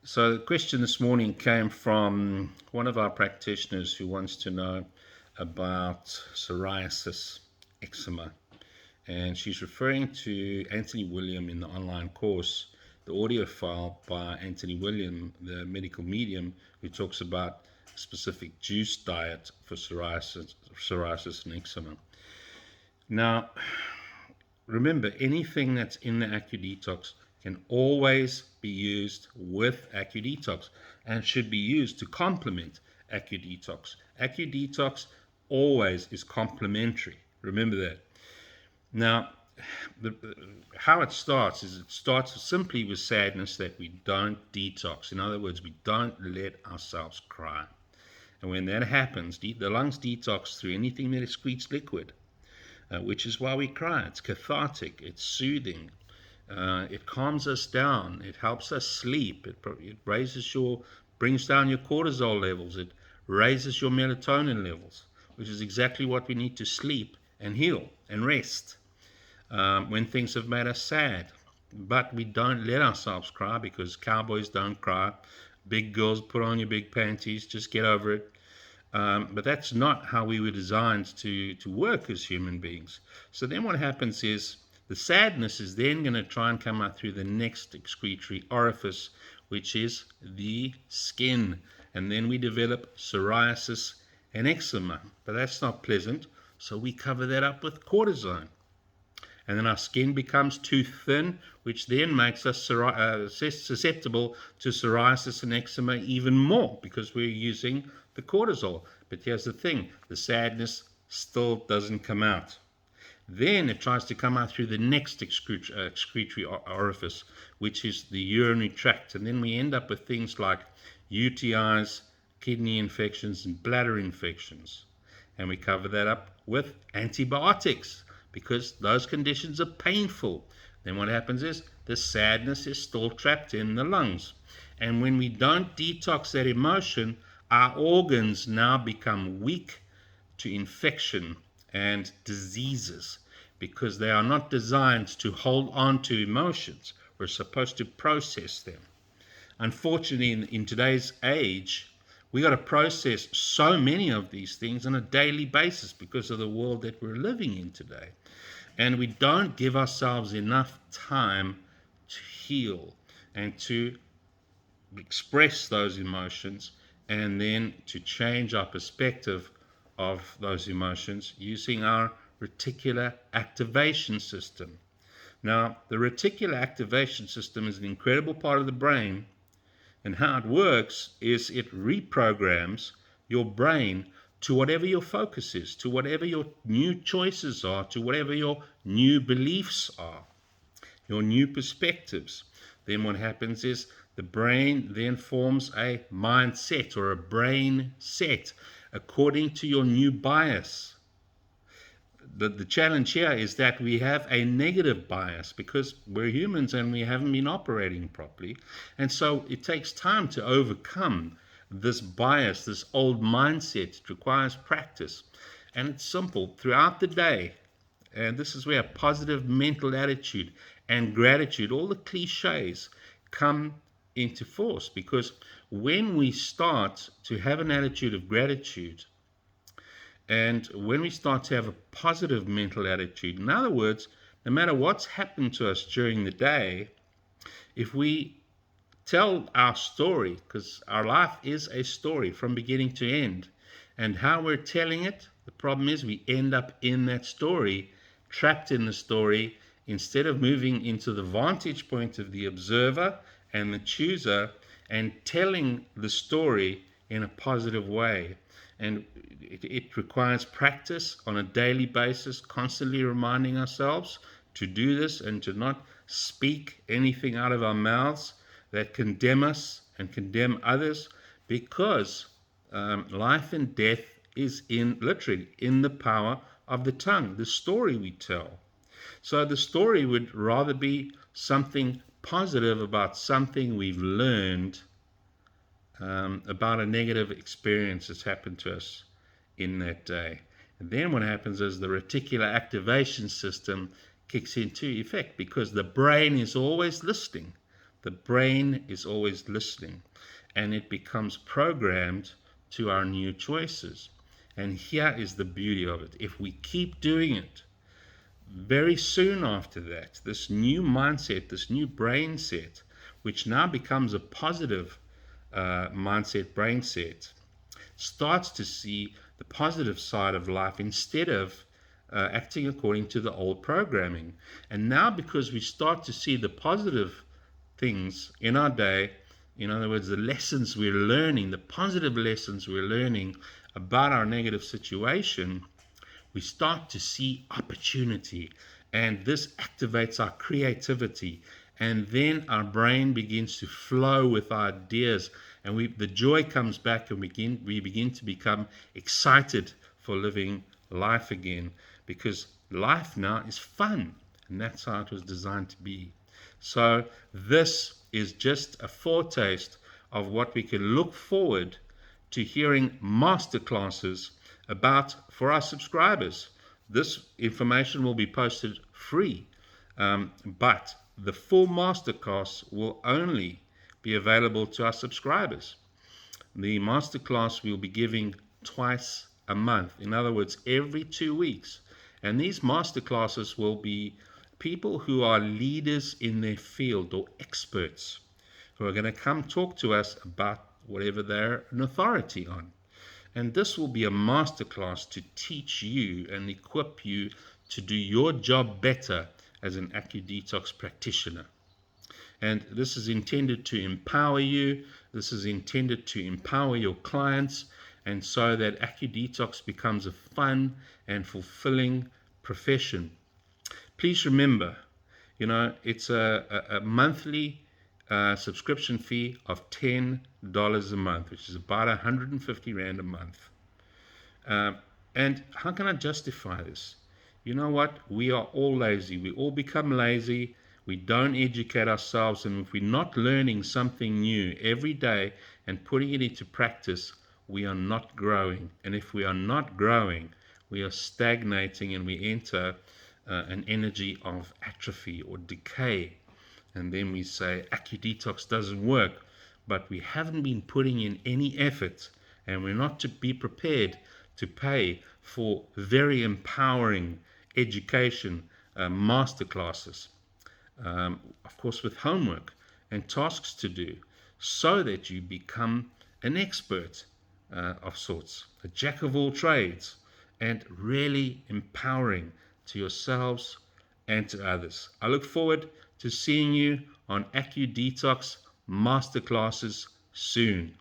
So the question this morning came from one of our practitioners who wants to know about psoriasis, eczema. And she's referring to Anthony William in the online course, the audio file by Anthony William, the medical medium, who talks about a specific juice diet for psoriasis and eczema. Now, remember, anything that's in the AccuDetox can always be used with AccuDetox and should be used to complement AccuDetox. AccuDetox always is complementary. Remember that. Now, the, how it starts is it starts simply with sadness that we don't detox. In other words, we don't let ourselves cry. And when that happens, the lungs detox through anything that excretes liquid, which is why we cry. It's cathartic, it's soothing, it calms us down, it helps us sleep, it brings down your cortisol levels, it raises your melatonin levels, which is exactly what we need to sleep and heal and rest when things have made us sad. But we don't let ourselves cry because cowboys don't cry. Big girls, put on your big panties, just get over it. But that's not how we were designed to work as human beings. So then what happens is the sadness is then going to try and come out through the next excretory orifice, which is the skin. And then we develop psoriasis and eczema. But that's not pleasant. So we cover that up with cortisone. And then our skin becomes too thin, which then makes us susceptible to psoriasis and eczema even more because we're using the cortisol. But here's the thing, the sadness still doesn't come out. Then it tries to come out through the next excretory orifice, which is the urinary tract. And then we end up with things like UTIs, kidney infections, and bladder infections. And we cover that up with antibiotics because those conditions are painful. Then what happens is the sadness is still trapped in the lungs. And when we don't detox that emotion, our organs now become weak to infection and diseases because they are not designed to hold on to emotions. We're supposed to process them. Unfortunately, in today's age, we got to process so many of these things on a daily basis because of the world that we're living in today. And we don't give ourselves enough time to heal and to express those emotions and then to change our perspective of those emotions using our reticular activation system. Now, the reticular activation system is an incredible part of the brain, and how it works is it reprograms your brain to whatever your focus is, to whatever your new choices are, to whatever your new beliefs are, your new perspectives. Then what happens is the brain then forms a mindset or a brain set according to your new bias. The challenge here is that we have a negative bias because we're humans and we haven't been operating properly. And so it takes time to overcome this bias, this old mindset. It requires practice. And it's simple throughout the day. And this is where a positive mental attitude and gratitude, all the cliches, come into force. Because when we start to have an attitude of gratitude, and when we start to have a positive mental attitude, in other words, no matter what's happened to us during the day, if we tell our story, because our life is a story from beginning to end, and how we're telling it, the problem is we end up in that story, trapped in the story, instead of moving into the vantage point of the observer and the chooser and telling the story in a positive way. And it requires practice on a daily basis, constantly reminding ourselves to do this and to not speak anything out of our mouths that condemn us and condemn others, because life and death is literally in the power of the tongue, the story we tell. So the story would rather be something positive about something we've learned about a negative experience that's happened to us in that day. And then what happens is the reticular activation system kicks into effect because the brain is always listening. The brain is always listening, and it becomes programmed to our new choices. And here is the beauty of it. If we keep doing it, very soon after that, this new mindset, this new brain set, which now becomes a positive mindset, brain set, starts to see the positive side of life instead of acting according to the old programming. And now, because we start to see the positive things in our day, in other words, the lessons we're learning, the positive lessons we're learning about our negative situation, we start to see opportunity, and this activates our creativity, and then our brain begins to flow with ideas, and the joy comes back, and we begin to become excited for living life again, because life now is fun, and that's how it was designed to be. So this is just a foretaste of what we can look forward to hearing masterclasses about for our subscribers. This information will be posted free, but the full masterclass will only be available to our subscribers. The masterclass we'll be giving twice a month, in other words, every 2 weeks. And these masterclasses will be people who are leaders in their field or experts who are going to come talk to us about whatever they're an authority on. And this will be a masterclass to teach you and equip you to do your job better as an AccuDetox practitioner. And this is intended to empower you. This is intended to empower your clients, and so that AccuDetox becomes a fun and fulfilling profession. Please remember, it's a monthly subscription fee of $10 a month, which is about 150 Rand a month. And how can I justify this? You know what? We are all lazy. We all become lazy. We don't educate ourselves. And if we're not learning something new every day and putting it into practice, we are not growing. And if we are not growing, we are stagnating, and we enter an energy of atrophy or decay. And then we say AccuDetox doesn't work, but we haven't been putting in any effort, and we're not to be prepared to pay for very empowering education masterclasses, of course with homework and tasks to do, so that you become an expert of sorts, a jack of all trades, and really empowering to yourselves and to others. I look forward to seeing you on AccuDetox masterclasses soon.